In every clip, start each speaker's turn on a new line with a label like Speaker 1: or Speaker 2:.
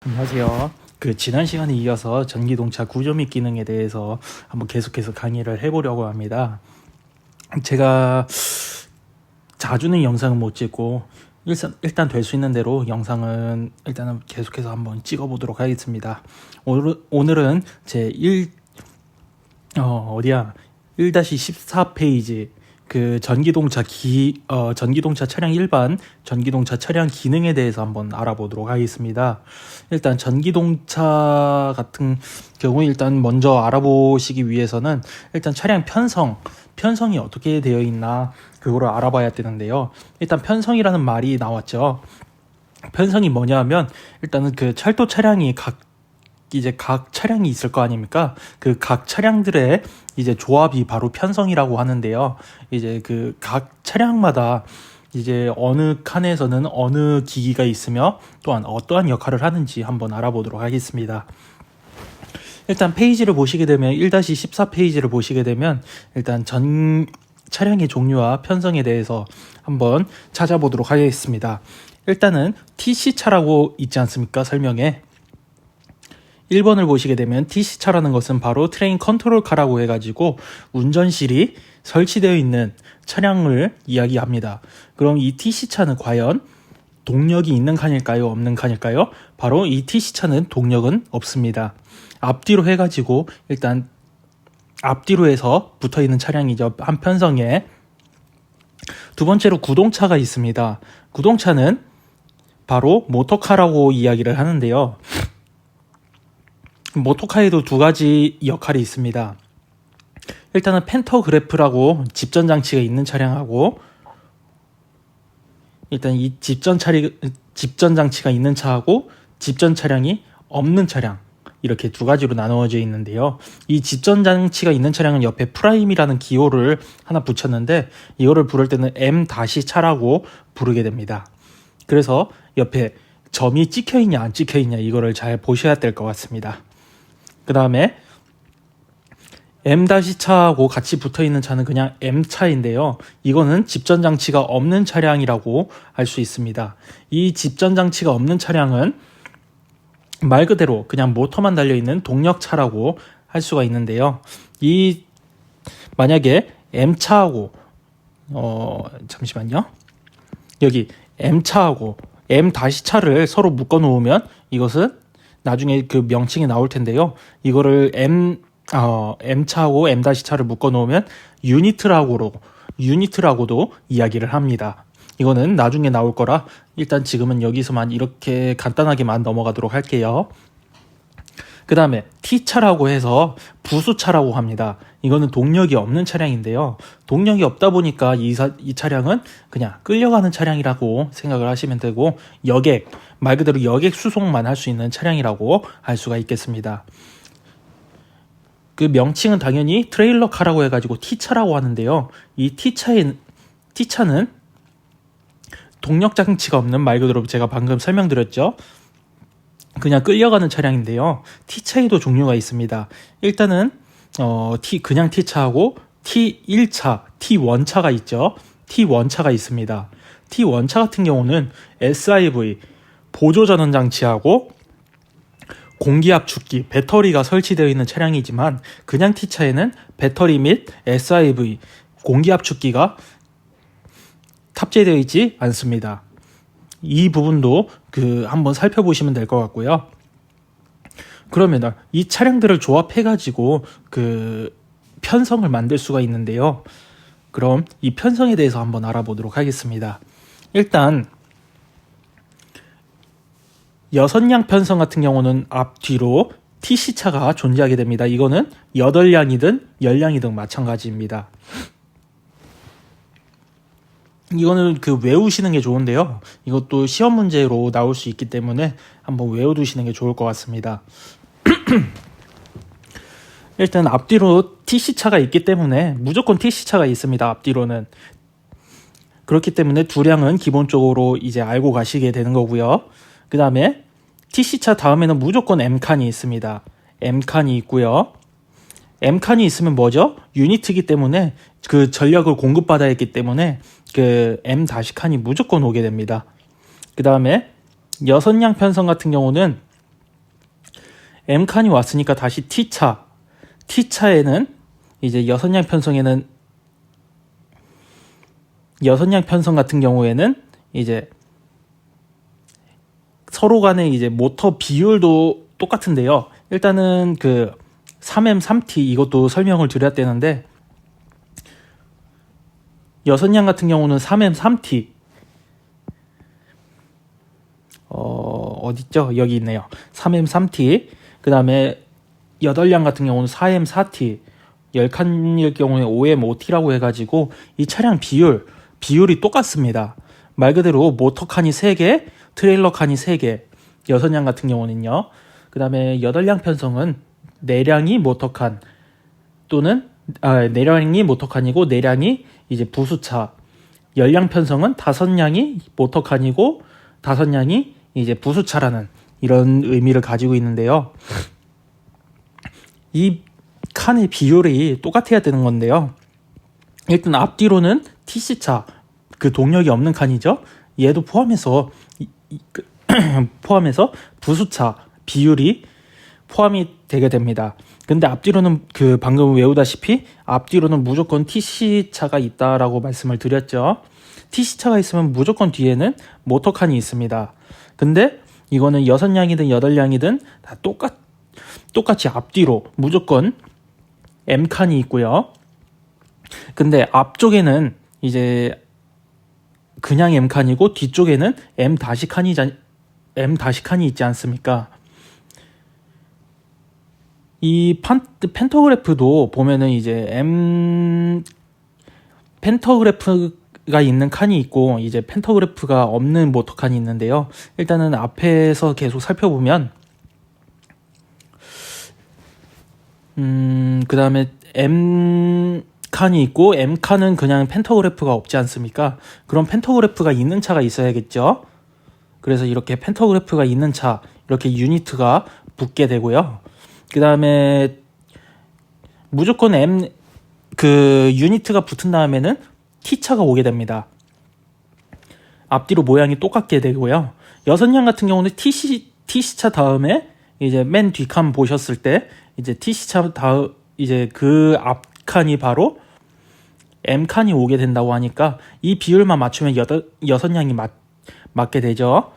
Speaker 1: 안녕하세요. 지난 시간에 이어서 전기동차 구조 및 기능에 대해서 한번 계속해서 강의를 해보려고 합니다. 제가 자주는 영상은 못 찍고 일단 될 수 있는 대로 영상은 일단은 계속해서 한번 찍어보도록 하겠습니다. 오늘은 제 1-14페이지 전기동차 차량 일반 전기동차 차량 기능에 대해서 한번 알아보도록 하겠습니다. 일단 전기동차 같은 경우에 일단 먼저 알아보시기 위해서는 일단 차량 편성이 어떻게 되어 있나 그거를 알아봐야 되는데요. 일단 편성이라는 말이 나왔죠. 편성이 뭐냐면 일단은 철도 차량이 각 차량이 있을 거 아닙니까? 각 차량들의 조합이 바로 편성이라고 하는데요. 각 차량마다 어느 칸에서는 어느 기기가 있으며 또한 어떠한 역할을 하는지 한번 알아보도록 하겠습니다. 일단 페이지를 보시게 되면 1-14페이지를 보시게 되면 일단 차량의 종류와 편성에 대해서 한번 찾아보도록 하겠습니다. 일단은 TC차라고 있지 않습니까? 설명에 1번을 보시게 되면 TC차라는 것은 바로 트레인 컨트롤 카라고 해가지고 운전실이 설치되어 있는 차량을 이야기합니다. 그럼 이 TC차는 과연 동력이 있는 칸일까요? 없는 칸일까요? 바로 이 TC차는 동력은 없습니다. 앞뒤로 해가지고 일단 앞뒤로 해서 붙어있는 차량이죠. 한 편성에. 두 번째로 구동차가 있습니다. 구동차는 바로 모터카라고 이야기를 하는데요. 모터카에도 두 가지 역할이 있습니다. 일단은 팬터그래프라고 집전 장치가 있는 차량하고 일단 이 집전 장치가 있는 차하고 집전 차량이 없는 차량 이렇게 두 가지로 나누어져 있는데요. 이 집전 장치가 있는 차량은 옆에 프라임이라는 기호를 하나 붙였는데 이거를 부를 때는 M-차라고 부르게 됩니다. 그래서 옆에 점이 찍혀있냐 안 찍혀있냐 이거를 잘 보셔야 될 것 같습니다. 그 다음에 M-차하고 같이 붙어있는 차는 그냥 M차인데요. 이거는 집전장치가 없는 차량이라고 할 수 있습니다. 이 집전장치가 없는 차량은 말 그대로 그냥 모터만 달려있는 동력차라고 할 수가 있는데요. 만약에 M차하고 잠시만요. 여기 M차하고 M-차를 서로 묶어 놓으면 이것은 나중에 명칭이 나올 텐데요. 이거를 M차하고 M-차를 묶어 놓으면 유니트라고도 이야기를 합니다. 이거는 나중에 나올 거라 일단 지금은 여기서만 이렇게 간단하게만 넘어가도록 할게요. 그 다음에 T차라고 해서 부수차라고 합니다. 이거는 동력이 없는 차량인데요. 동력이 없다 보니까 이 차량은 그냥 끌려가는 차량이라고 생각을 하시면 되고 말 그대로 여객 수송만 할 수 있는 차량이라고 할 수가 있겠습니다. 명칭은 당연히 트레일러카라고 해가지고 T차라고 하는데요. 이 T차는 동력 장치가 없는 말 그대로 제가 방금 설명드렸죠. 그냥 끌려가는 차량인데요. T차에도 종류가 있습니다. 일단은 그냥 T차하고 T1차, T1차가 있죠. T1차가 있습니다. T1차 같은 경우는 SIV, 보조전원 장치하고 공기압축기, 배터리가 설치되어 있는 차량이지만 그냥 T차에는 배터리 및 SIV, 공기압축기가 탑재되어 있지 않습니다. 이 부분도 한번 살펴보시면 될 것 같고요. 그러면 이 차량들을 조합해가지고 편성을 만들 수가 있는데요. 그럼 이 편성에 대해서 한번 알아보도록 하겠습니다. 일단 6량 편성 같은 경우는 앞뒤로 TC차가 존재하게 됩니다. 이거는 8량이든 10량이든 마찬가지입니다. 이거는 외우시는 게 좋은데요. 이것도 시험 문제로 나올 수 있기 때문에 한번 외워두시는 게 좋을 것 같습니다. 일단 앞뒤로 TC차가 있기 때문에 무조건 TC차가 있습니다. 앞뒤로는. 그렇기 때문에 두 량은 기본적으로 알고 가시게 되는 거고요. 그 다음에 TC차 다음에는 무조건 M칸이 있습니다. M칸이 있고요. M칸이 있으면 뭐죠? 유니트이기 때문에 전력을 공급받아야 했기 때문에 M-칸이 무조건 오게 됩니다. 그 다음에 6량 편성 같은 경우는 M칸이 왔으니까 다시 T차. T차에는 이제 여선양 편성에는 여선양 편성 같은 경우에는 이제 서로 간의 이제 모터 비율도 똑같은데요. 일단은 그 3M 3T 이것도 설명을 드려야 되는데, 여선양 같은 경우는 3M 3T 어딨죠? 여기 있네요. 3M 3T. 그 다음에 8량 같은 경우는 4M 4T, 10칸일 경우에 5M 5T라고 해가지고 이 차량 비율이 똑같습니다. 말 그대로 모터 칸이 3개, 트레일러 칸이 3개. 여선양 같은 경우는요. 그 다음에 8량 편성은 4량이 모터칸 또는 4량이 모터칸이고 4량이 이제 부수차. 10량 편성은 5량이 모터칸이고 5량이 이제 부수차라는 이런 의미를 가지고 있는데요. 이 칸의 비율이 똑같아야 되는 건데요. 일단 앞뒤로는 TC차, 그 동력이 없는 칸이죠. 얘도 포함해서 부수차 비율이 포함이 되게 됩니다. 근데 앞뒤로는 그 방금 외우다시피 앞뒤로는 무조건 TC차가 있다라고 말씀을 드렸죠. TC차가 있으면 무조건 뒤에는 모터칸이 있습니다. 근데 이거는 6량이든 8량이든 다 똑같이 앞뒤로 무조건 M칸이 있고요. 근데 앞쪽에는 이제 그냥 M칸이고 뒤쪽에는 M-칸이 있지 않습니까? 이 펜터그래프도 보면은 이제 펜터그래프가 있는 칸이 있고 이제 펜터그래프가 없는 모터칸이 있는데요. 일단은 앞에서 계속 살펴보면 그 다음에 M칸이 있고 M칸은 그냥 펜터그래프가 없지 않습니까? 그럼 펜터그래프가 있는 차가 있어야겠죠. 그래서 이렇게 펜터그래프가 있는 차, 이렇게 유니트가 붙게 되고요. 그 다음에 무조건 유니트가 붙은 다음에는 T차가 오게 됩니다. 앞뒤로 모양이 똑같게 되고요. 6량 같은 경우는 TC차 다음에 이제 맨 뒷칸 보셨을 때 이제 TC차 다음 이제 그 앞칸이 바로 M칸이 오게 된다고 하니까 이 비율만 맞추면 6량이 맞게 되죠.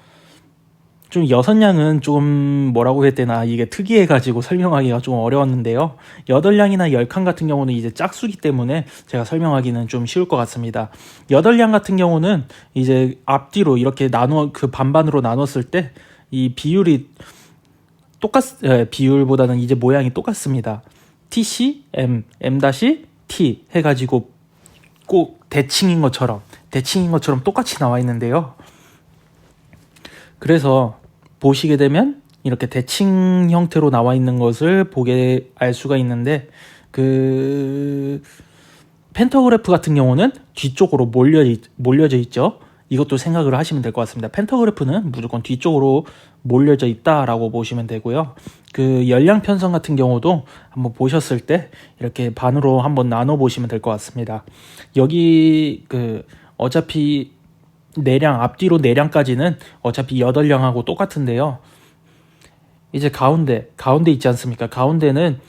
Speaker 1: 좀 6량은 좀 뭐라고 해야 되나, 이게 특이해가지고 설명하기가 좀 어려웠는데요. 8량이나 10칸 같은 경우는 이제 짝수기 때문에 제가 설명하기는 좀 쉬울 것 같습니다. 8량 같은 경우는 이제 앞뒤로 이렇게 반반으로 나눴을 때 이 비율이 비율보다는 이제 모양이 똑같습니다. TC, M-T 해가지고 꼭 대칭인 것처럼 똑같이 나와 있는데요. 그래서 보시게 되면 이렇게 대칭 형태로 나와 있는 것을 알 수가 있는데, 그 펜터그래프 같은 경우는 뒤쪽으로 몰려져 있죠. 이것도 생각을 하시면 될 것 같습니다. 펜터그래프는 무조건 뒤쪽으로 몰려져 있다라고 보시면 되고요. 그 열량 편성 같은 경우도 한번 보셨을 때 이렇게 반으로 한번 나눠 보시면 될 것 같습니다. 여기 어차피 앞뒤로 4량까지는 어차피 8량하고 똑같은데요. 이제 가운데 있지 않습니까? 가운데는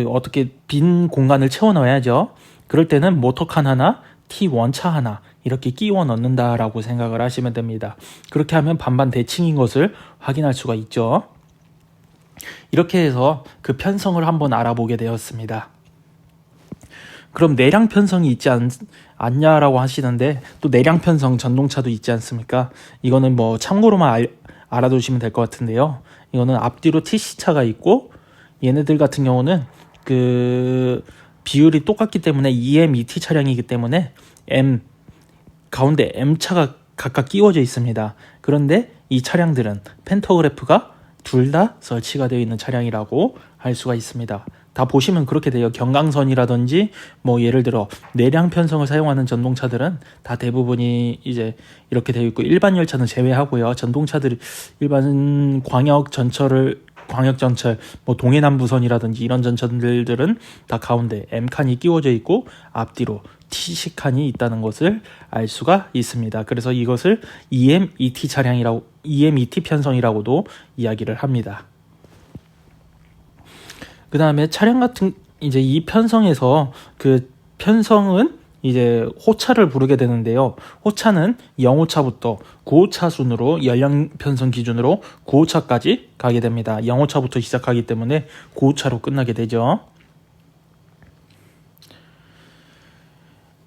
Speaker 1: 어떻게 빈 공간을 채워 넣어야죠. 그럴 때는 모터칸 하나, T1차 하나 이렇게 끼워 넣는다라고 생각을 하시면 됩니다. 그렇게 하면 반반 대칭인 것을 확인할 수가 있죠. 이렇게 해서 그 편성을 한번 알아보게 되었습니다. 그럼 내량 편성이 있지 않냐라고 하시는데, 또 내량 편성 전동차도 있지 않습니까? 이거는 뭐 참고로만 알아두시면 될 것 같은데요. 이거는 앞뒤로 TC차가 있고, 얘네들 같은 경우는 그 비율이 똑같기 때문에 EM, ET 차량이기 때문에 가운데 M차가 각각 끼워져 있습니다. 그런데 이 차량들은 펜터그래프가 둘 다 설치가 되어 있는 차량이라고 할 수가 있습니다. 다 보시면 그렇게 돼요. 경강선이라든지 뭐 예를 들어 내량 편성을 사용하는 전동차들은 다 대부분이 이제 이렇게 되어 있고, 일반 열차는 제외하고요. 전동차들 일반 광역전철 뭐 동해남부선이라든지 이런 전철들은 다 가운데 M칸이 끼워져 있고 앞뒤로 TC칸이 있다는 것을 알 수가 있습니다. 그래서 이것을 EM, ET 편성이라고도 이야기를 합니다. 그 다음에 차량 같은 이제 이 편성에서 그 편성은 이제 호차를 부르게 되는데요. 호차는 0호차부터 9호차 순으로 연령 편성 기준으로 9호차까지 가게 됩니다. 0호차부터 시작하기 때문에 9호차로 끝나게 되죠.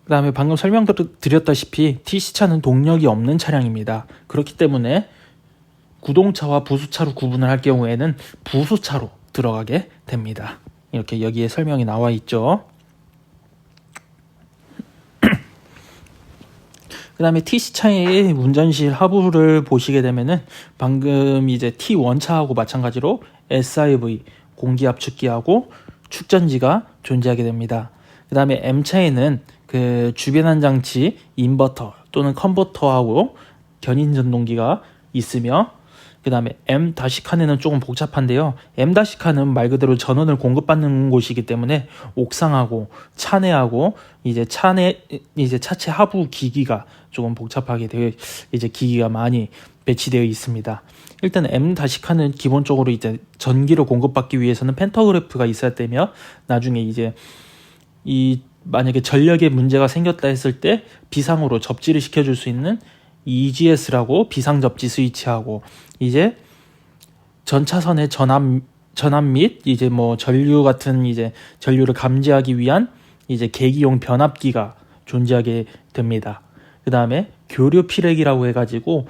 Speaker 1: 그 다음에 방금 설명드렸다시피 TC차는 동력이 없는 차량입니다. 그렇기 때문에 구동차와 부수차로 구분을 할 경우에는 부수차로 들어가게 됩니다. 이렇게 여기에 설명이 나와 있죠. 그 다음에 TC차의 운전실 하부를 보시게 되면은 방금 이제 T1차하고 마찬가지로 SIV 공기압축기하고 축전지가 존재하게 됩니다. 그 다음에 M차에는 그 주변환 장치 인버터 또는 컨버터하고 견인 전동기가 있으며, 그 다음에 M-칸에는 조금 복잡한데요. M-칸은 말 그대로 전원을 공급받는 곳이기 때문에 옥상하고 차내하고 이제 차체 하부 기기가 조금 복잡하게 되어 이제 기기가 많이 배치되어 있습니다. 일단 M-칸은 기본적으로 이제 전기를 공급받기 위해서는 팬터그래프가 있어야 되며, 나중에 이제 이 만약에 전력에 문제가 생겼다 했을 때 비상으로 접지를 시켜줄 수 있는 EGS라고 비상 접지 스위치하고, 이제 전 차선의 전압 및 이제 뭐 전류 같은 이제 전류를 감지하기 위한 이제 계기용 변압기가 존재하게 됩니다. 그 다음에 교류 피렉이라고 해가지고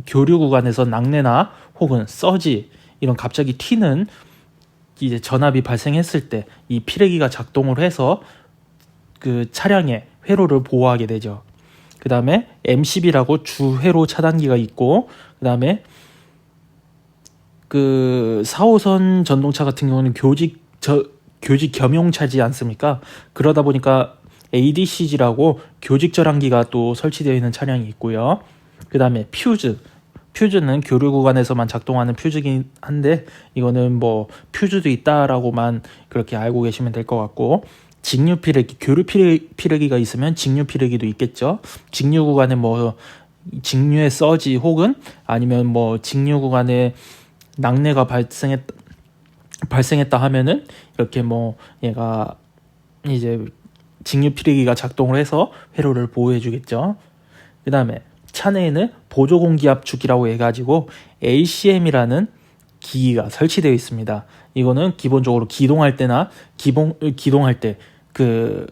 Speaker 1: 교류 구간에서 낙뢰나 혹은 서지 이런 갑자기 튀는 이제 전압이 발생했을 때 이 피레기가 작동을 해서 그 차량의 회로를 보호하게 되죠. 그 다음에 M10이라고 주회로 차단기가 있고, 그 다음에 그 4호선 전동차 같은 경우는 교직 겸용차지 않습니까? 그러다 보니까 ADCG라고 교직 절항기가 또 설치되어 있는 차량이 있고요. 그 다음에 퓨즈는 교류 구간에서만 작동하는 퓨즈긴 한데, 이거는 뭐 퓨즈도 있다라고만 그렇게 알고 계시면 될 것 같고, 직류 피레기, 교류 피레기가 있으면 직류 피레기도 있겠죠. 직류 구간에 뭐 직류의 서지 혹은 아니면 뭐 직류 구간에 낙뢰가 발생했다 하면은 이렇게 뭐 얘가 이제 직류 피레기가 작동을 해서 회로를 보호해 주겠죠. 그 다음에 차내에는 보조 공기압축기라고 해가지고 ACM이라는 기기가 설치되어 있습니다. 이거는 기본적으로 기동할 때나 기동할 때 그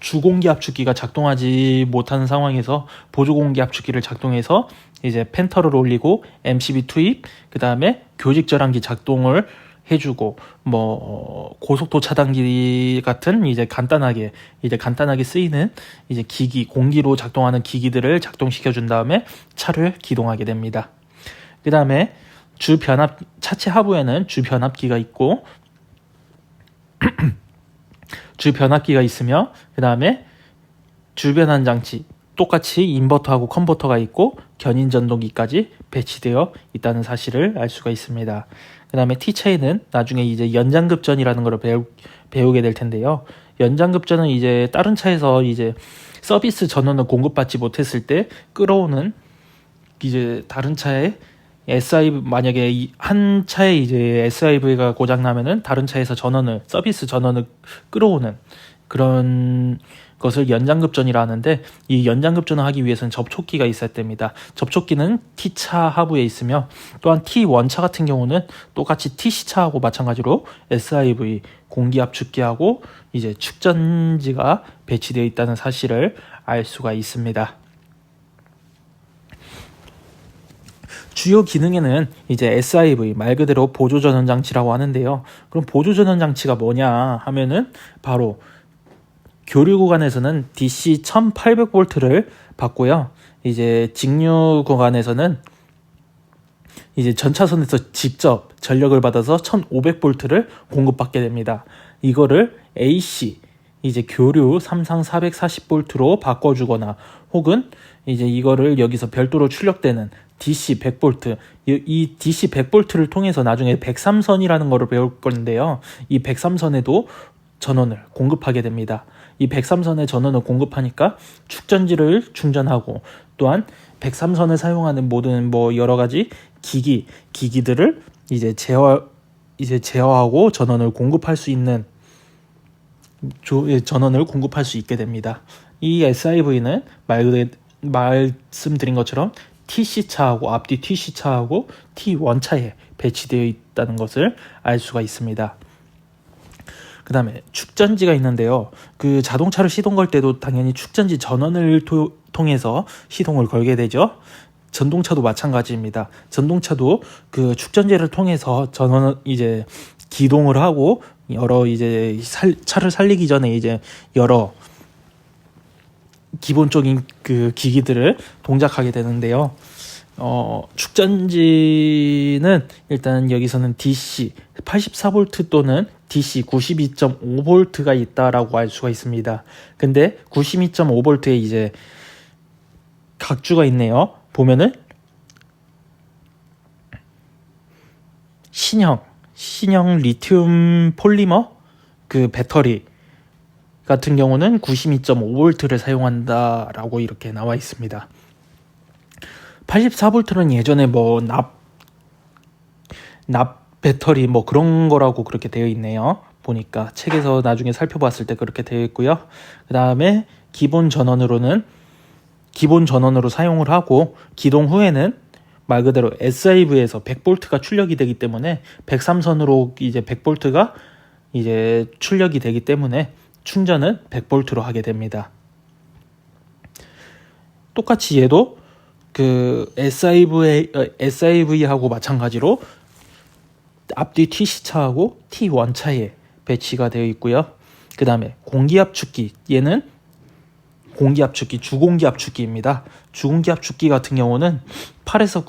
Speaker 1: 주공기압축기가 작동하지 못하는 상황에서 보조 공기압축기를 작동해서 이제 펜터를 올리고 MCB 투입, 그 다음에 교직 절항기 작동을 해주고, 뭐 고속도 차단기 같은 이제 간단하게 쓰이는 이제 기기, 공기로 작동하는 기기들을 작동시켜 준 다음에 차를 기동하게 됩니다. 그 다음에 차체 하부에는 주변압기가 있고 주변압기가 있으며, 그 다음에 주변환 장치 똑같이 인버터하고 컨버터가 있고 견인 전동기까지 배치되어 있다는 사실을 알 수가 있습니다. 그 다음에 T차에는 나중에 이제 연장급전이라는 걸 배우게 될 텐데요. 연장급전은 이제 다른 차에서 이제 서비스 전원을 공급받지 못했을 때 끌어오는 이제 다른 차에 만약에 한 차에 이제 SIV가 고장 나면은 다른 차에서 서비스 전원을 끌어오는 그런 것을 연장급전이라 하는데, 이 연장급전을 하기 위해서는 접촉기가 있어야 됩니다. 접촉기는 T차 하부에 있으며, 또한 T1차 같은 경우는 똑같이 TC차하고 마찬가지로 SIV 공기압축기하고 이제 축전지가 배치되어 있다는 사실을 알 수가 있습니다. 주요 기능에는 이제 SIV 말 그대로 보조 전원 장치라고 하는데요. 그럼 보조 전원 장치가 뭐냐 하면은 바로 교류 구간에서는 DC 1800V를 받고요. 이제 직류 구간에서는 이제 전차선에서 직접 전력을 받아서 1500V를 공급받게 됩니다. 이거를 AC 이제 교류 33440V로 바꿔주거나, 혹은 이제 이거를 여기서 별도로 출력되는 DC 100V, 이 DC 100V를 통해서 나중에 103선이라는 거를 배울 건데요. 이 103선에도 전원을 공급하게 됩니다. 이 103선에 전원을 공급하니까 축전지를 충전하고, 또한 103선을 사용하는 모든 뭐 여러 가지 기기들을 이제 이제 제어하고 전원을 공급할 수 있는 전원을 공급할 수 있게 됩니다. 이 SIV는 말씀드린 것처럼 TC차하고 앞뒤 TC차하고 T1차에 배치되어 있다는 것을 알 수가 있습니다. 그 다음에 축전지가 있는데요. 그 자동차를 시동 걸 때도 당연히 축전지 전원을 통해서 시동을 걸게 되죠. 전동차도 마찬가지입니다. 전동차도 그 축전지를 통해서 전원을 이제 기동을 하고 여러 이제 차를 살리기 전에 이제 여러 기본적인 그 기기들을 동작하게 되는데요. 축전지는 일단 여기서는 DC 84V 또는 DC 92.5V가 있다라고 알 수가 있습니다. 근데 92.5V에 이제 각주가 있네요. 보면은 신형 리튬 폴리머 그 배터리 같은 경우는 92.5V를 사용한다라고 이렇게 나와 있습니다. 84V는 예전에 뭐 납 배터리 뭐 그런 거라고 그렇게 되어 있네요. 보니까 책에서 나중에 살펴봤을 때 그렇게 되어 있고요. 그 다음에 기본 전원으로 사용을 하고 기동 후에는 말 그대로 SIV에서 100V가 출력이 되기 때문에 103선으로 이제 100V가 이제 출력이 되기 때문에 충전은 100V로 하게 됩니다. 똑같이 얘도 그 SIV하고 마찬가지로 앞뒤 TC차하고 T1차에 배치가 되어 있고요. 그 다음에 공기압축기, 얘는 공기압축기, 주공기압축기입니다. 주공기압축기 같은 경우는 8에서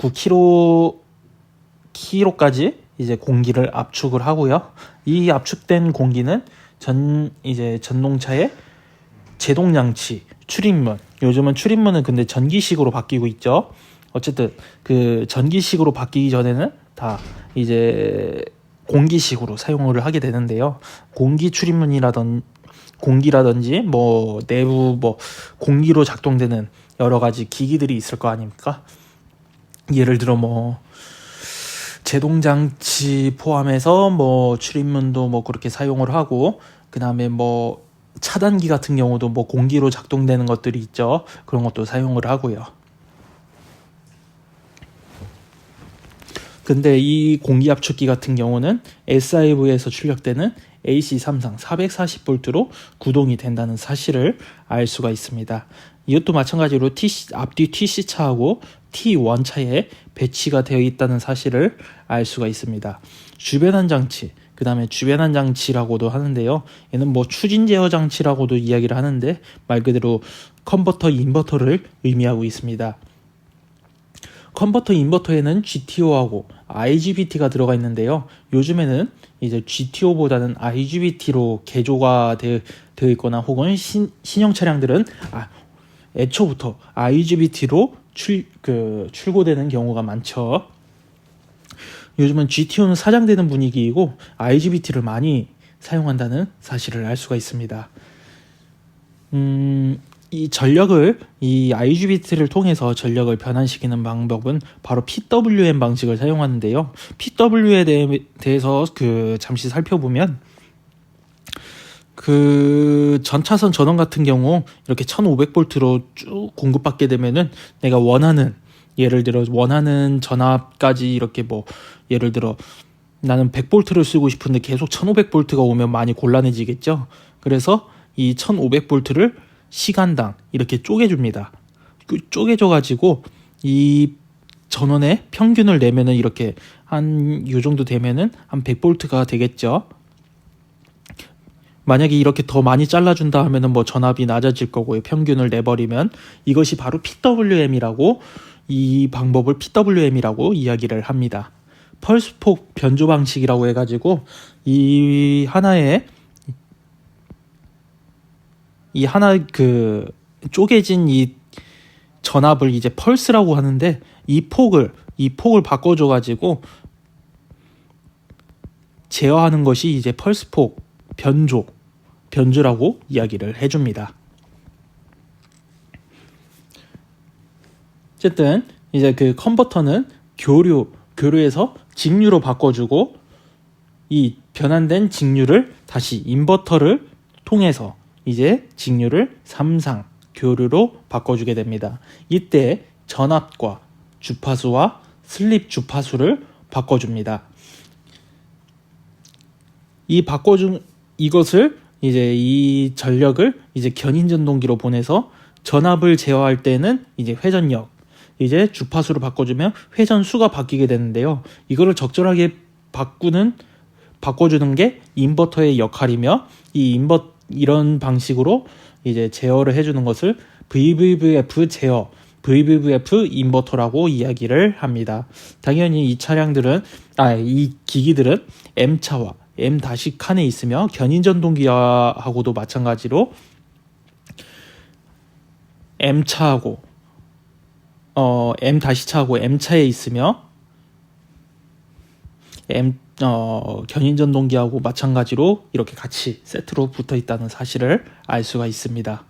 Speaker 1: 9kg까지 이제 공기를 압축을 하고요. 이 압축된 공기는 전동차의 제동장치, 출입문, 요즘은 출입문은 근데 전기식으로 바뀌고 있죠. 어쨌든 그 전기식으로 바뀌기 전에는 다 이제 공기식으로 사용을 하게 되는데요. 공기 공기라든지 뭐 내부 뭐 공기로 작동되는 여러 가지 기기들이 있을 거 아닙니까? 예를 들어 뭐 제동장치 포함해서 뭐 출입문도 뭐 그렇게 사용을 하고, 그 다음에 뭐 차단기 같은 경우도 뭐 공기로 작동되는 것들이 있죠. 그런 것도 사용을 하고요. 근데 이 공기압축기 같은 경우는 SIV에서 출력되는 AC33 440V로 구동이 된다는 사실을 알 수가 있습니다. 이것도 마찬가지로 앞뒤 TC차하고 T1차에 배치가 되어 있다는 사실을 알 수가 있습니다. 주변환 장치, 그 다음에 주변환 장치라고도 하는데요. 얘는 뭐 추진 제어 장치라고도 이야기를 하는데 말 그대로 컨버터 인버터를 의미하고 있습니다. 컨버터 인버터에는 GTO하고 IGBT가 들어가 있는데요. 요즘에는 이제 GTO보다는 IGBT로 개조가 되어 있거나 혹은 신형 차량들은 애초부터 IGBT로 출고되는 경우가 많죠. 요즘은 GTO는 사장되는 분위기이고 IGBT를 많이 사용한다는 사실을 알 수가 있습니다. 이 IGBT를 통해서 전력을 변환시키는 방법은 바로 PWM 방식을 사용하는데요. PWM에 대해서 잠시 살펴보면 그 전차선 전원 같은 경우 이렇게 1500V로 쭉 공급받게 되면은 내가 예를 들어 원하는 전압까지 이렇게 뭐 예를 들어 나는 100V를 쓰고 싶은데 계속 1500V가 오면 많이 곤란해지겠죠. 그래서 이 1500V를 시간당 이렇게 쪼개줍니다. 쪼개져 가지고 이 전원의 평균을 내면은 이렇게 한 요 정도 되면은 한 100V가 되겠죠. 만약에 이렇게 더 많이 잘라준다 하면은 뭐 전압이 낮아질 거고요. 평균을 내버리면 이것이 바로 PWM이라고, 이 방법을 PWM이라고 이야기를 합니다. 펄스폭 변조 방식이라고 해가지고 이 하나 쪼개진 이 전압을 이제 펄스라고 하는데 이 폭을 바꿔줘 가지고 제어하는 것이 이제 펄스폭 변조라고 이야기를 해줍니다. 어쨌든 이제 그 컨버터는 교류에서 직류로 바꿔주고 이 변환된 직류를 다시 인버터를 통해서 이제 직류를 삼상 교류로 바꿔주게 됩니다. 이때 전압과 주파수와 슬립 주파수를 바꿔줍니다. 이것을 이제 이 전력을 이제 견인전동기로 보내서 전압을 제어할 때는 이제 회전력, 이제 주파수를 바꿔주면 회전수가 바뀌게 되는데요. 이거를 적절하게 바꿔주는 게 인버터의 역할이며 이런 방식으로 이제 제어를 해주는 것을 VVVF 제어, VVVF 인버터라고 이야기를 합니다. 당연히 이 기기들은 M차와 M-칸에 있으며 견인전동기하고도 마찬가지로 M차하고 M-차하고 M차에 있으며 견인전동기하고 마찬가지로 이렇게 같이 세트로 붙어 있다는 사실을 알 수가 있습니다.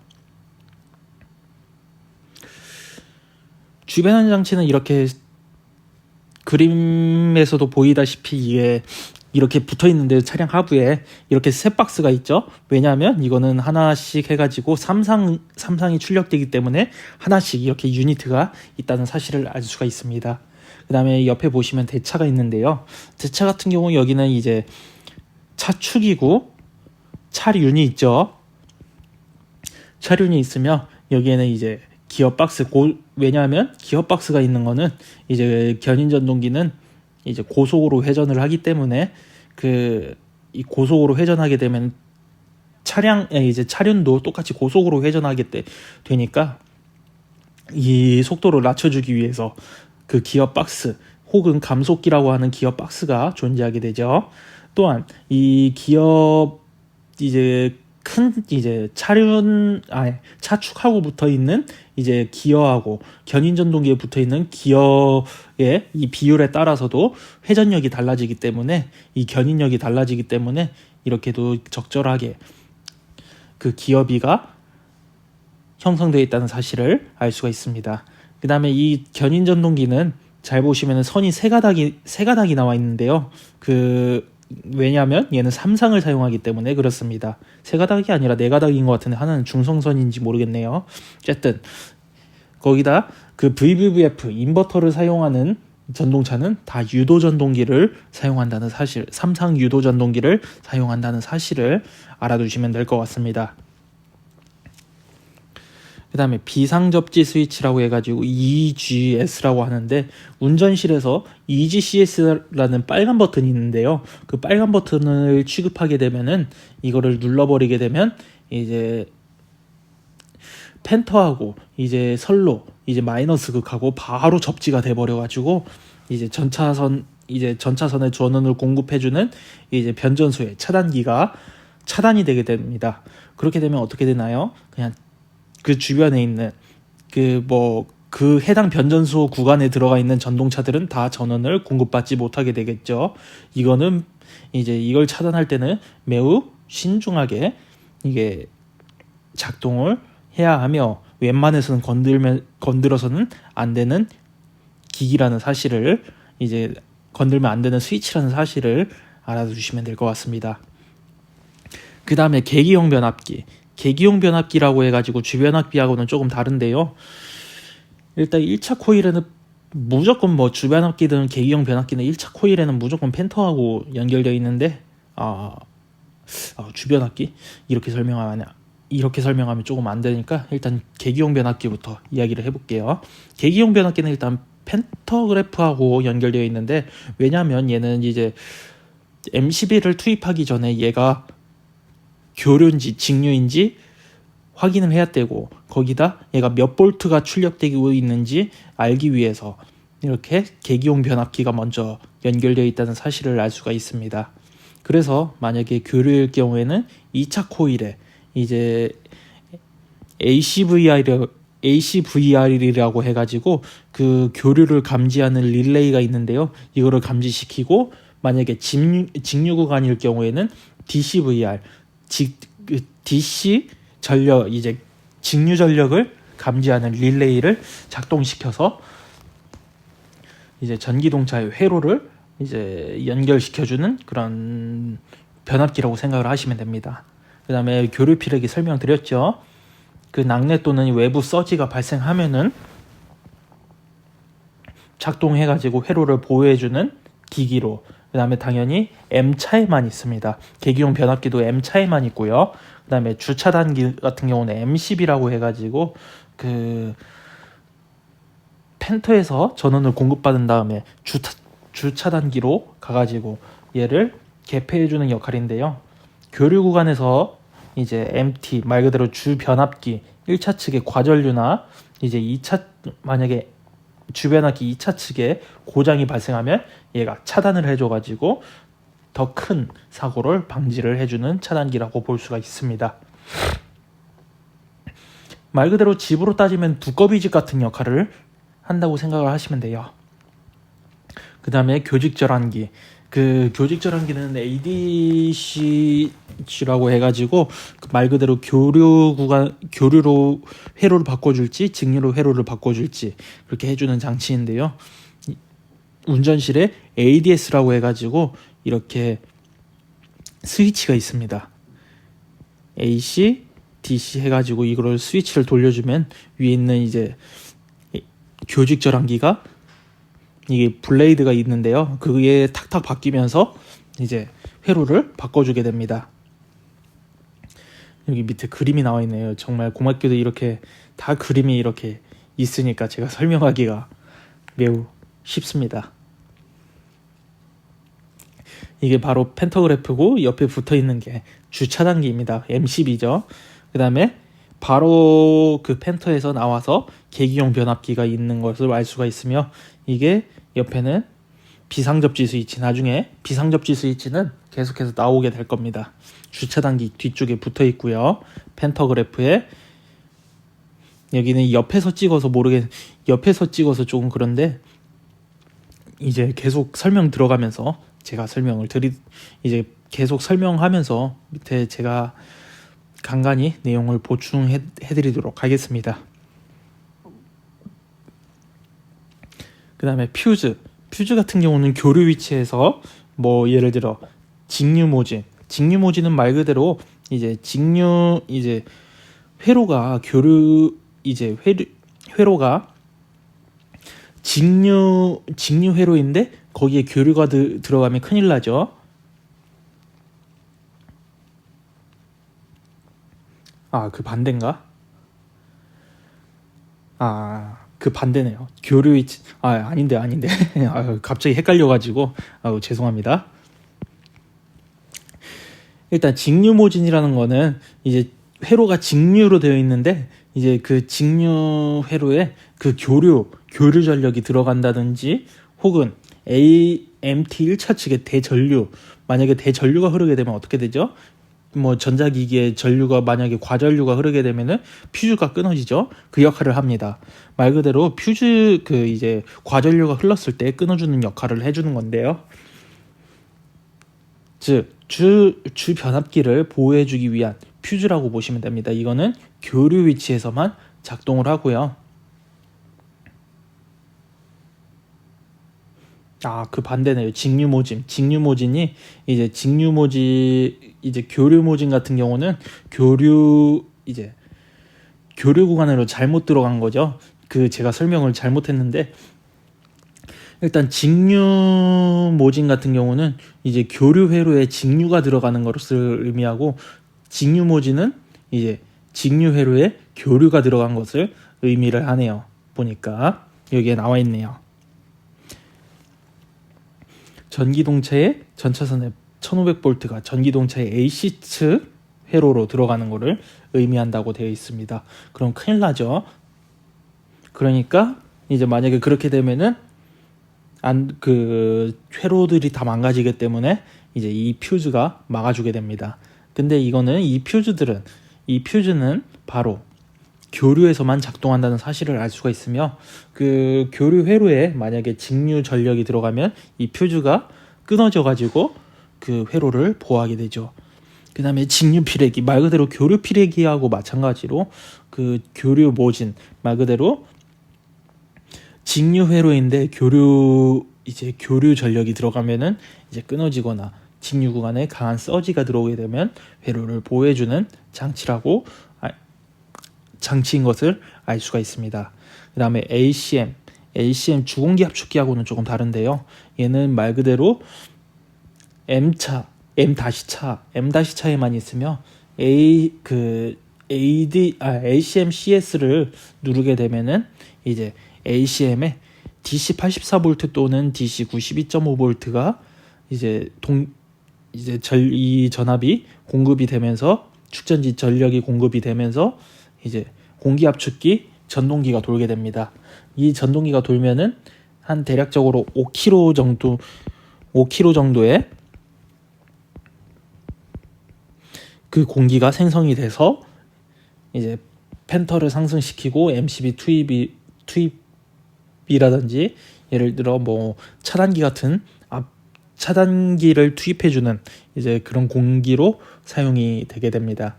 Speaker 1: 주변 장치는 이렇게 그림에서도 보이다시피 이게 이렇게 붙어 있는데 차량 하부에 이렇게 세 박스가 있죠. 왜냐하면 이거는 하나씩 해가지고 삼상이 출력되기 때문에 하나씩 이렇게 유니트가 있다는 사실을 알 수가 있습니다. 그 다음에 옆에 보시면 대차가 있는데요. 대차 같은 경우 여기는 이제 차축이고 차륜이 있죠. 차륜이 있으며 여기에는 이제 기어 박스, 왜냐하면 기어 박스가 있는 거는 이제 견인전동기는 이제 고속으로 회전을 하기 때문에 이 고속으로 회전하게 되면 이제 차륜도 똑같이 고속으로 회전하게 되니까 이 속도를 낮춰주기 위해서 그 기어 박스 혹은 감속기라고 하는 기어 박스가 존재하게 되죠. 또한 이 기어 이제 큰 이제 차축하고 붙어 있는 이제 기어하고 견인전동기에 붙어 있는 기어의 이 비율에 따라서도 회전력이 달라지기 때문에 이 견인력이 달라지기 때문에 이렇게도 적절하게 그 기어비가 형성되어 있다는 사실을 알 수가 있습니다. 그 다음에 이 견인전동기는 잘 보시면 선이 세 가닥이 나와 있는데요. 왜냐하면 얘는 삼상을 사용하기 때문에 그렇습니다. 세 가닥이 아니라 네 가닥인 것 같은데 하나는 중성선인지 모르겠네요. 어쨌든 거기다 그 VVVF 인버터를 사용하는 전동차는 다 유도전동기를 사용한다는 사실, 삼상 유도전동기를 사용한다는 사실을 알아두시면 될 것 같습니다. 그 다음에 비상접지 스위치라고 해가지고 EGS라고 하는데 운전실에서 EGCS라는 빨간 버튼이 있는데요. 그 빨간 버튼을 취급하게 되면은 이거를 눌러버리게 되면 이제 펜터하고 이제 선로 이제 마이너스 극하고 바로 접지가 돼버려가지고 이제 전차선의 전원을 공급해주는 이제 변전소의 차단기가 차단이 되게 됩니다. 그렇게 되면 어떻게 되나요? 그냥 그 주변에 있는 그 해당 변전소 구간에 들어가 있는 전동차들은 다 전원을 공급받지 못하게 되겠죠. 이거는 이제 이걸 차단할 때는 매우 신중하게 이게 작동을 해야 하며 웬만해서는 건드려서는 안 되는 기기라는 사실을 이제 건들면 안 되는 스위치라는 사실을 알아두시면 될 것 같습니다. 그 다음에 계기용 변압기. 계기용 변압기라고 해가지고 주변압기하고는 조금 다른데요. 일단 1차 코일에는 무조건 주변압기든 계기용 변압기는 1차 코일에는 무조건 펜터하고 연결되어 있는데 주변압기? 이렇게 설명하면 조금 안 되니까 일단 계기용 변압기부터 이야기를 해볼게요. 계기용 변압기는 일단 펜터그래프하고 연결되어 있는데 왜냐하면 얘는 이제 M11을 투입하기 전에 얘가 교류인지 직류인지 확인을 해야 되고 거기다 얘가 몇 볼트가 출력되고 있는지 알기 위해서 이렇게 계기용 변압기가 먼저 연결되어 있다는 사실을 알 수가 있습니다. 그래서 만약에 교류일 경우에는 2차 코일에 이제 ACVR이라고 해가지고 그 교류를 감지하는 릴레이가 있는데요. 이거를 감지시키고 만약에 직류 구간일 경우에는 DCVR DC 전력 이제 직류 전력을 감지하는 릴레이를 작동시켜서 이제 전기동차의 회로를 이제 연결시켜주는 그런 변압기라고 생각을 하시면 됩니다. 그 다음에 교류 피력이 설명드렸죠. 그 낙뢰 또는 외부 서지가 발생하면은 작동해가지고 회로를 보호해주는 기기로, 그 다음에 당연히 M차에만 있습니다. 계기용 변압기도 M차에만 있고요. 그 다음에 주차단기 같은 경우는 M10이라고 해가지고 그 펜터에서 전원을 공급받은 다음에 주차단기로 가가지고 얘를 개폐해주는 역할인데요. 교류 구간에서 이제 MT 말 그대로 주 변압기 1차 측의 과전류나 이제 2차 만약에 주 변압기 2차 측에 고장이 발생하면 얘가 차단을 해줘가지고 더 큰 사고를 방지를 해주는 차단기라고 볼 수가 있습니다. 말 그대로 집으로 따지면 두꺼비집 같은 역할을 한다고 생각을 하시면 돼요. 그 다음에 교직절환기. 그 교직절환기는 ADC라고 해가지고 말 그대로 교류로 회로를 바꿔줄지 직류로 회로를 바꿔줄지 그렇게 해주는 장치인데요. 운전실에 ADS라고 해가지고 이렇게 스위치가 있습니다. AC, DC 해가지고 이거를 스위치를 돌려주면 위에 있는 이제 교직절환기가 이게 블레이드가 있는데요. 그게 탁탁 바뀌면서 이제 회로를 바꿔주게 됩니다. 여기 밑에 그림이 나와 있네요. 정말 고맙게도 이렇게 다 그림이 이렇게 있으니까 제가 설명하기가 매우 쉽습니다. 이게 바로 펜터그래프고 옆에 붙어 있는 게 주차단기입니다. M10이죠. 그 다음에 바로 그 펜터에서 나와서 계기용 변압기가 있는 것을 알 수가 있으며, 이게 옆에는 비상접지 스위치, 나중에 비상접지 스위치는 계속해서 나오게 될 겁니다. 주차단기 뒤쪽에 붙어 있고요. 펜터그래프에 여기는 옆에서 찍어서 옆에서 찍어서 조금 그런데 이제 계속 설명 들어가면서 제가 이제 계속 설명하면서 밑에 제가 간간히 내용을 보충해 드리도록 하겠습니다. 그 다음에 퓨즈 같은 경우는 교류 위치에서 뭐 예를 들어 직류모진은 말 그대로 이제 회로가 회로가 직류 회로인데 거기에 교류가 들어가면 큰일 나죠. 그 반대인가? 그 반대네요. 교류 위치. 아닌데. 갑자기 헷갈려가지고. 죄송합니다. 일단 직류모진이라는 거는 이제 회로가 직류로 되어 있는데 이제 그 직류 회로에 그 교류 전력이 들어간다든지 혹은 MT 1차 측의 대전류, 만약에 대전류가 흐르게 되면 어떻게 되죠? 뭐 전자기기에 전류가 만약에 과전류가 흐르게 되면은 퓨즈가 끊어지죠. 그 역할을 합니다. 말 그대로 퓨즈 이제 과전류가 흘렀을 때 끊어주는 역할을 해주는 건데요. 즉 주 변압기를 보호해주기 위한 퓨즈라고 보시면 됩니다. 이거는 교류 위치에서만 작동을 하고요. 그 반대네요. 직류모진이 이제 교류모진 같은 경우는 교류 구간으로 잘못 들어간 거죠. 제가 설명을 잘못했는데, 일단 직류모진 같은 경우는 이제 교류 회로에 직류가 들어가는 것을 의미하고, 직류모진은 이제 직류 회로에 교류가 들어간 것을 의미를 하네요. 보니까 여기에 나와 있네요. 전기동체의 전차선의 1500V가 전기동체의 AC측 회로로 들어가는 것을 의미한다고 되어 있습니다. 그럼 큰일 나죠. 그러니까 이제 만약에 그렇게 되면은 회로들이 다 망가지기 때문에 이제 이 퓨즈가 막아주게 됩니다. 근데 이 퓨즈는 바로 교류에서만 작동한다는 사실을 알 수가 있으며, 그 교류 회로에 만약에 직류 전력이 들어가면 이 퓨즈가 끊어져 가지고 그 회로를 보호하게 되죠. 그 다음에 직류 피레기, 말 그대로 교류 피레기하고 마찬가지로 그 교류 모진, 말 그대로 직류 회로인데 교류 이제 교류 전력이 들어가면은 이제 끊어지거나 직류 구간에 강한 서지가 들어오게 되면 회로를 보호해주는 장치인 것을 알 수가 있습니다. 그 다음에 ACM 주공기 압축기하고는 조금 다른데요. 얘는 말 그대로 M-차에만 있으며 ACM-CS를 누르게 되면은 이제 ACM에 DC 84V 또는 DC 92.5V가 이제 이 전압이 공급이 되면서 축전지 전력이 공급이 되면서 이제 공기 압축기 전동기가 돌게 됩니다. 이 전동기가 돌면은 한 대략적으로 5km 정도의 그 공기가 생성이 돼서 이제 펜터를 상승시키고 MCB 투입이라든지 예를 들어 뭐 차단기 같은 차단기를 투입해주는 이제 그런 공기로 사용이 되게 됩니다.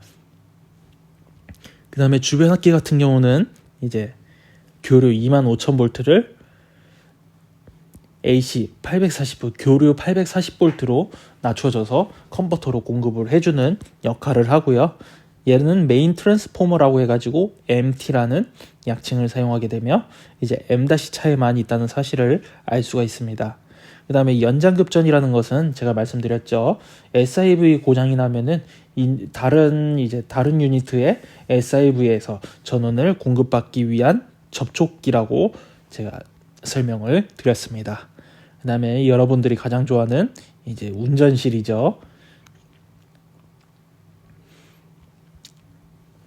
Speaker 1: 그 다음에 주변 합기 같은 경우는 이제 교류 25,000V를 AC 840V, 교류 840V로 낮춰져서 컨버터로 공급을 해주는 역할을 하고요. 얘는 메인 트랜스포머라고 해가지고 MT라는 약칭을 사용하게 되며 이제 M-차에만 있다는 사실을 알 수가 있습니다. 그 다음에 연장급전이라는 것은 제가 말씀드렸죠. SIV 고장이 나면은 다른 유니트의 SIV에서 전원을 공급받기 위한 접촉기라고 제가 설명을 드렸습니다. 그 다음에 여러분들이 가장 좋아하는 이제 운전실이죠.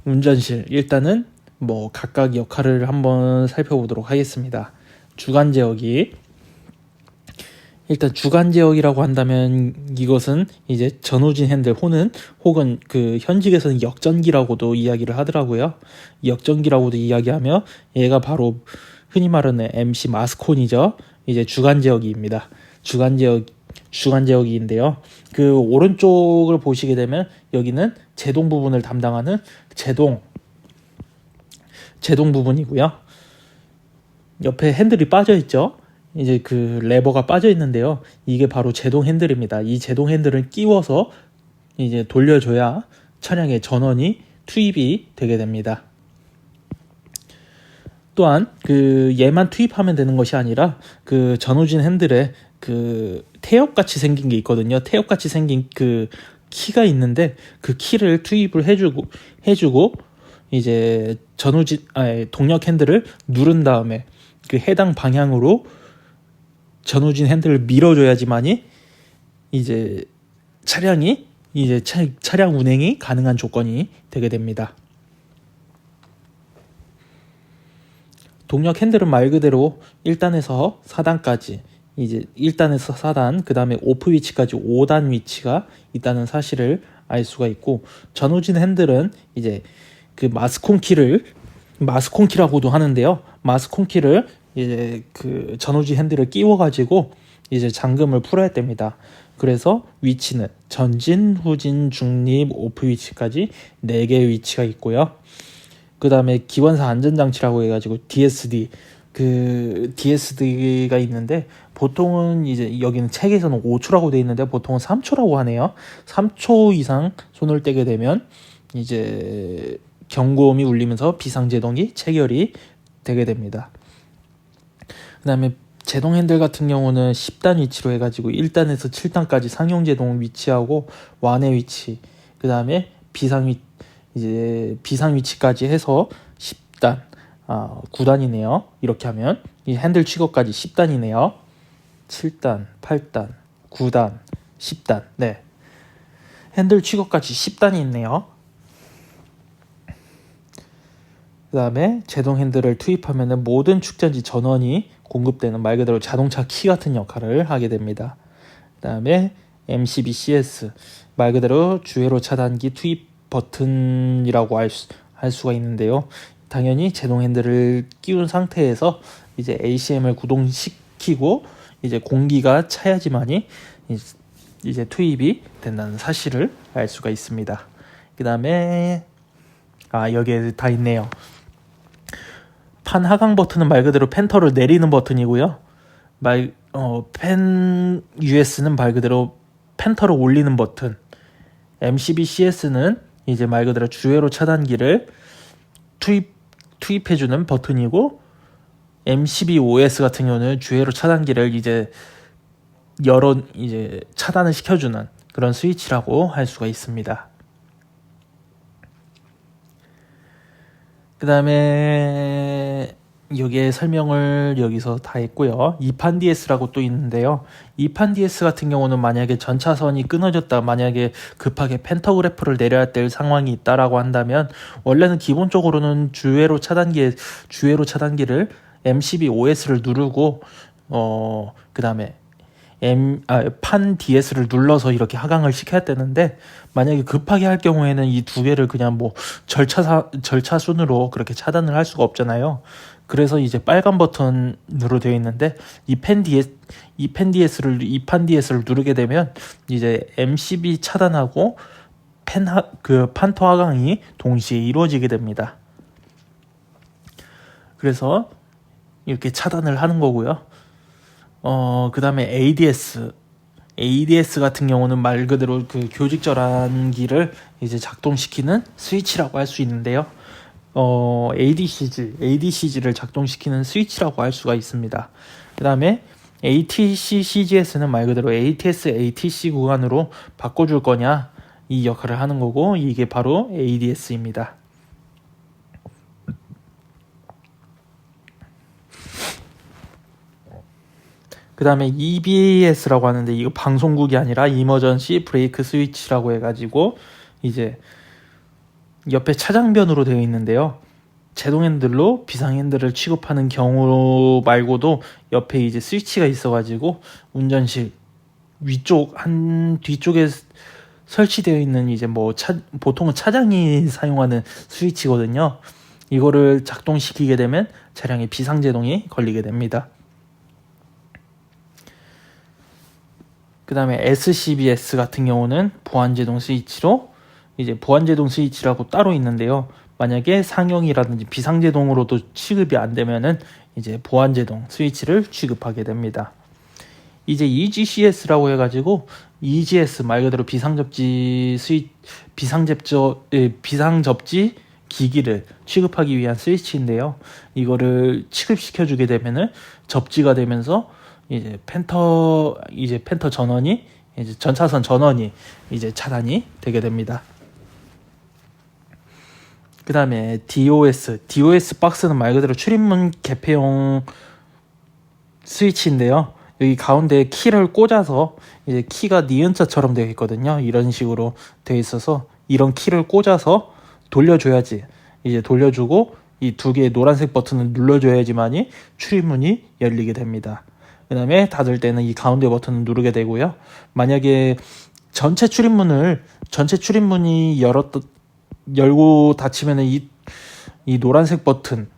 Speaker 1: 운전실 일단은 뭐 각각 역할을 한번 살펴보도록 하겠습니다. 주간 제어기 일단 주간 제어기라고 한다면 이것은 이제 전후진 핸들 혹은 그 현직에서는 역전기라고도 이야기를 하더라고요. 역전기라고도 이야기하며 얘가 바로 흔히 말하는 MC 마스콘이죠. 이제 주간 제어기입니다. 주간 제어기인데요. 그 오른쪽을 보시게 되면 여기는 제동 부분을 담당하는 제동 부분이고요. 옆에 핸들이 빠져 있죠. 이제 그 레버가 빠져 있는데요. 이게 바로 제동 핸들입니다. 이 제동 핸들을 끼워서 이제 돌려줘야 차량의 전원이 투입이 되게 됩니다. 또한 그 얘만 투입하면 되는 것이 아니라 그 전후진 핸들에 그 태엽같이 생긴 게 있거든요. 태엽같이 생긴 그 키가 있는데 그 키를 투입을 해주고 이제 동력 핸들을 누른 다음에 그 해당 방향으로 전후진 핸들을 밀어줘야지만이 이제 차량 운행이 가능한 조건이 되게 됩니다. 동력 핸들은 말 그대로 1단에서 4단까지 이제 1단에서 4단 그 다음에 오프 위치까지 5단 위치가 있다는 사실을 알 수가 있고 전후진 핸들은 이제 그 마스콘키라고도 하는데요. 마스콘키를 이제 그 전후진 핸들을 끼워가지고 이제 잠금을 풀어야 됩니다. 그래서 위치는 전진, 후진, 중립, 오프 위치까지 4개의 위치가 있고요. 그 다음에 기관사 안전장치라고 해가지고 DSD가 있는데 보통은 이제 여기는 책에서는 5초라고 되어 있는데 보통은 3초라고 하네요. 3초 이상 손을 떼게 되면 이제 경고음이 울리면서 비상제동이 체결이 되게 됩니다. 그 다음에 제동 핸들 같은 경우는 10단 위치로 해가지고 1단에서 7단까지 상용제동 위치하고 완의 위치 그 다음에 비상 위치까지 해서 10단 9단이네요. 이렇게 하면 이 핸들 취급까지 10단이네요. 7단, 8단, 9단, 10단 네 핸들 취급까지 10단이 있네요. 그 다음에 제동 핸들을 투입하면 모든 축전지 전원이 공급되는 말 그대로 자동차 키 같은 역할을 하게 됩니다. 그 다음에 MCB-CS 말 그대로 주회로 차단기 투입 버튼이라고 할 수가 있는데요. 당연히 제동 핸들을 끼운 상태에서 이제 ACM을 구동시키고 이제 공기가 차야지만이 이제 투입이 된다는 사실을 알 수가 있습니다. 그 다음에 여기에 다 있네요. 판 하강 버튼은 말 그대로 펜터를 내리는 버튼이고요. 펜 US는 말 그대로 펜터를 올리는 버튼, MCB CS는 이제 말 그대로 주회로 차단기를 투입해주는 버튼이고, MCB OS 같은 경우는 주회로 차단기를 이제 차단을 시켜주는 그런 스위치라고 할 수가 있습니다. 그 다음에 여기에 설명을 여기서 다 했고요. 2판 DS라고 또 있는데요. 2판 DS 같은 경우는 만약에 전차선이 끊어졌다, 만약에 급하게 펜터그래프를 내려야 될 상황이 있다라고 한다면, 원래는 기본적으로는 주회로 차단기를 MCB OS를 누르고 그 다음에 판 DS를 눌러서 이렇게 하강을 시켜야 되는데, 만약에 급하게 할 경우에는 이 두 개를 그냥 뭐 절차 순으로 그렇게 차단을 할 수가 없잖아요. 그래서 이제 빨간 버튼으로 되어 있는데, 이 판 DS를 누르게 되면 이제 MCB 차단하고 판터 하강이 동시에 이루어지게 됩니다. 그래서 이렇게 차단을 하는 거고요. 그 다음에 ADS 같은 경우는 말 그대로 그 교직 절환기를 이제 작동시키는 스위치라고 할 수 있는데요. ADCG를 작동시키는 스위치라고 할 수가 있습니다. 그 다음에 ATC CGS는 말 그대로 ATS, ATC 구간으로 바꿔줄 거냐, 이 역할을 하는 거고, 이게 바로 ADS입니다. 그 다음에 EBS라고 하는데, 이거 방송국이 아니라 이머전시 브레이크 스위치라고 해가지고 이제 옆에 차장변으로 되어 있는데요. 제동 핸들로 비상 핸들을 취급하는 경우 말고도 옆에 이제 스위치가 있어가지고 운전실 뒤쪽에 설치되어 있는 이제 보통은 차장이 사용하는 스위치거든요. 이거를 작동시키게 되면 차량에 비상제동이 걸리게 됩니다. 그 다음에 SCBS 같은 경우는 보안제동 스위치로, 이제 보안제동 스위치라고 따로 있는데요. 만약에 상용이라든지 비상제동으로도 취급이 안 되면은 이제 보안제동 스위치를 취급하게 됩니다. 이제 EGCS라고 해가지고, EGS 말 그대로 비상접지 기기를 취급하기 위한 스위치인데요. 이거를 취급시켜주게 되면은 접지가 되면서 이제 펜터 전원이, 이제 전차선 전원이 이제 차단이 되게 됩니다. 그 다음에 DOS 박스는 말 그대로 출입문 개폐용 스위치인데요. 여기 가운데 키를 꽂아서, 이제 키가 니은자처럼 되어 있거든요. 이런 식으로 되어 있어서 이런 키를 꽂아서 돌려줘야지, 이제 돌려주고 이 두 개의 노란색 버튼을 눌러줘야지만이 출입문이 열리게 됩니다. 그 다음에 닫을 때는 이 가운데 버튼을 누르게 되고요. 만약에 전체 출입문이 열고 닫히면은 이 노란색 버튼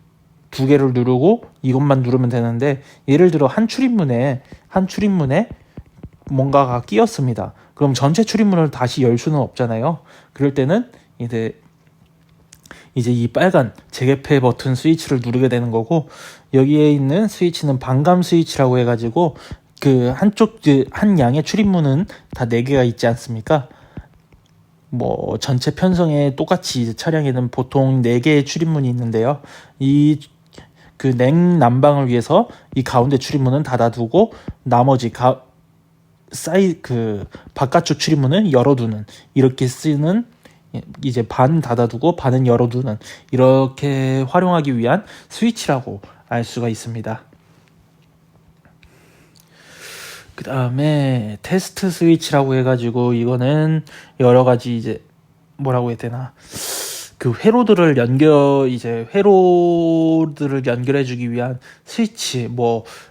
Speaker 1: 두 개를 누르고 이것만 누르면 되는데, 예를 들어 한 출입문에 뭔가가 끼었습니다. 그럼 전체 출입문을 다시 열 수는 없잖아요. 그럴 때는 이제 이 빨간 재개폐 버튼 스위치를 누르게 되는 거고, 여기에 있는 스위치는 반감 스위치라고 해가지고, 한 양의 출입문은 다 4개가 있지 않습니까? 전체 편성에 똑같이 차량에는 보통 4개의 출입문이 있는데요. 냉난방을 위해서 이 가운데 출입문은 닫아두고, 나머지 바깥쪽 출입문은 열어두는, 이렇게 쓰는, 이제 반 닫아두고 반은 열어두는, 이렇게 활용하기 위한 스위치라고 알 수가 있습니다. 그 다음에 테스트 스위치라고 해가지고, 이거는 여러 가지 이제 뭐라고 해야 되나, 회로들을 연결해주기 위한 스위치,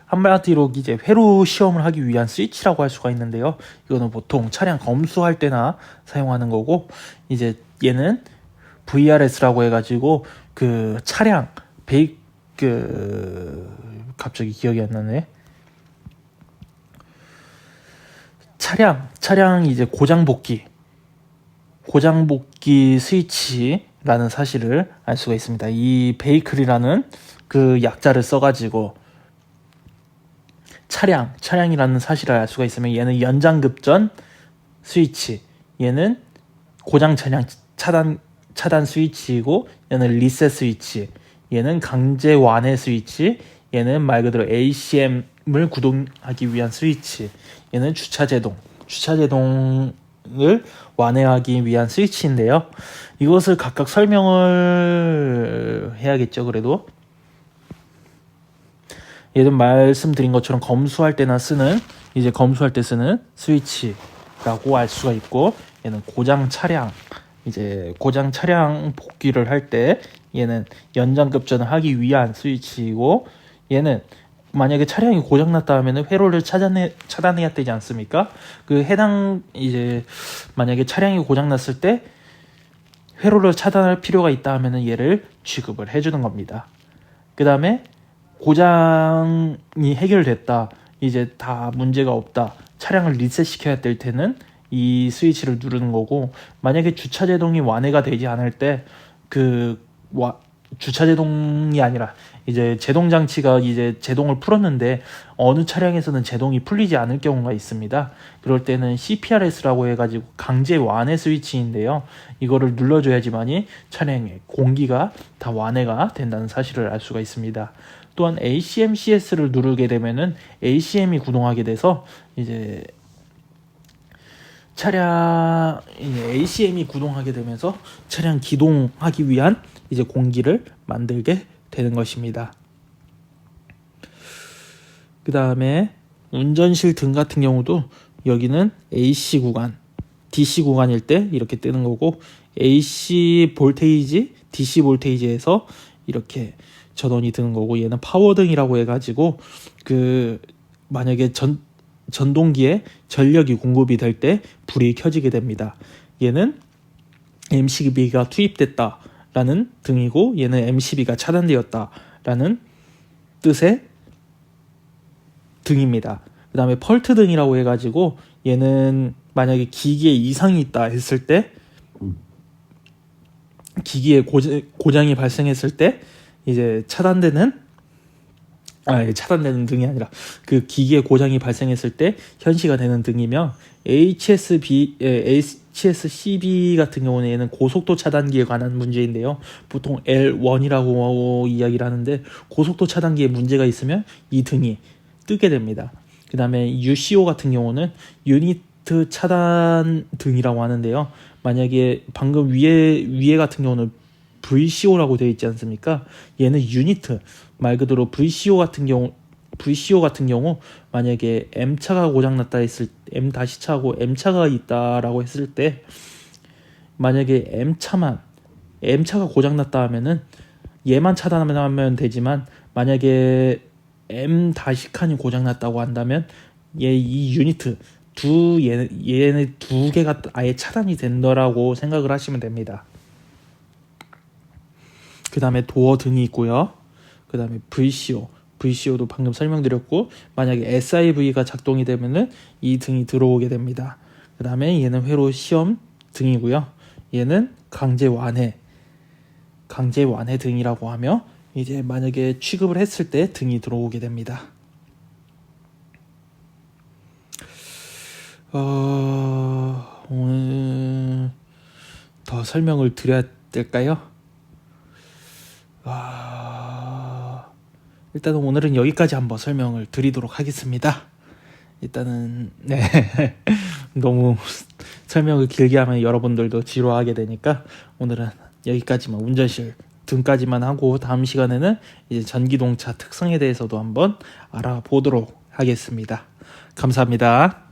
Speaker 1: 한마디로 이제 회로 시험을 하기 위한 스위치라고 할 수가 있는데요. 이거는 보통 차량 검수할 때나 사용하는 거고, 이제 얘는 VRS라고 해가지고 차량 갑자기 기억이 안 나네. 차량 이제 고장 복귀 스위치라는 사실을 알 수가 있습니다. 이 베이클이라는 약자를 써가지고 차량이라는 사실을 알 수가 있으면 얘는 연장급전 스위치, 얘는 고장 차단 스위치이고, 얘는 리셋 스위치, 얘는 강제 완해 스위치, 얘는 말 그대로 ACM을 구동하기 위한 스위치, 얘는 주차제동을 완화하기 위한 스위치인데요. 이것을 각각 설명을 해야겠죠. 그래도 얘는 말씀드린 것처럼 검수할 때 쓰는 스위치라고 알 수가 있고, 얘는 고장 차량 복귀를 할 때 얘는 연장급전을 하기 위한 스위치이고, 얘는 만약에 차량이 고장났다 하면은 회로를 차단해야 되지 않습니까? 만약에 차량이 고장났을 때 회로를 차단할 필요가 있다 하면은 얘를 취급을 해주는 겁니다. 그 다음에 고장이 해결됐다, 이제 다 문제가 없다, 차량을 리셋시켜야 될 때는 이 스위치를 누르는 거고, 만약에 주차제동이 완해가 되지 않을 때 주차제동이 아니라 이제 제동장치가 이제 제동을 풀었는데 어느 차량에서는 제동이 풀리지 않을 경우가 있습니다. 그럴 때는 CPRS라고 해가지고 강제 완해 스위치인데요. 이거를 눌러줘야지만이 차량의 공기가 다 완해가 된다는 사실을 알 수가 있습니다. 또한 ACM CS를 누르게 되면은 ACM이 구동하게 돼서 이제 ACM이 구동하게 되면서 차량 기동하기 위한 이제 공기를 만들게 되는 것입니다. 그 다음에 운전실 등 같은 경우도 여기는 AC 구간, DC 구간일 때 이렇게 뜨는 거고, AC 볼테이지, DC 볼테이지에서 이렇게 전원이 드는 거고, 얘는 파워등이라고 해가지고 만약에 전동기에 전력이 공급이 될 때 불이 켜지게 됩니다. 얘는 MCB가 투입됐다라는 등이고, 얘는 MCB가 차단되었다라는 뜻의 등입니다. 그 다음에 펄트 등이라고 해가지고, 얘는 만약에 기기에 이상이 있다 했을 때, 기기에 고장이 발생했을 때 이제 차단되는 등이 아니라 그 기기에 고장이 발생했을 때 현시가 되는 등이며, HSCB 같은 경우는 얘는 고속도 차단기에 관한 문제인데요. 보통 L1이라고 이야기를 하는데, 고속도 차단기에 문제가 있으면 이 등이 뜨게 됩니다. 그 다음에 UCO 같은 경우는 유니트 차단 등이라고 하는데요. 만약에 방금 위에 같은 경우는 VCO라고 되어 있지 않습니까? 얘는 유니트, 말 그대로 VCO 같은 경우 만약에 M차가 고장났다 했을 M-차하고 M차가 있다라고 했을 때, 만약에 M차가 고장났다 하면은 얘만 차단하면 되지만, 만약에 M-칸이 고장났다고 한다면 이 유니트 얘네 두 개가 아예 차단이 된다라고 생각을 하시면 됩니다. 그 다음에 도어 등이 있고요. 그 다음에 VCO도 방금 설명드렸고, 만약에 SIV가 작동이 되면은 이 등이 들어오게 됩니다. 그 다음에 얘는 회로 시험 등이고요. 얘는 강제 완해 등이라고 하며, 이제 만약에 취급을 했을 때 등이 들어오게 됩니다. 오늘 더 설명을 드려야 될까요? 일단은 오늘은 여기까지 한번 설명을 드리도록 하겠습니다. 일단은 너무 설명을 길게 하면 여러분들도 지루하게 되니까 오늘은 여기까지만, 운전실 등까지만 하고, 다음 시간에는 이제 전기동차 특성에 대해서도 한번 알아보도록 하겠습니다. 감사합니다.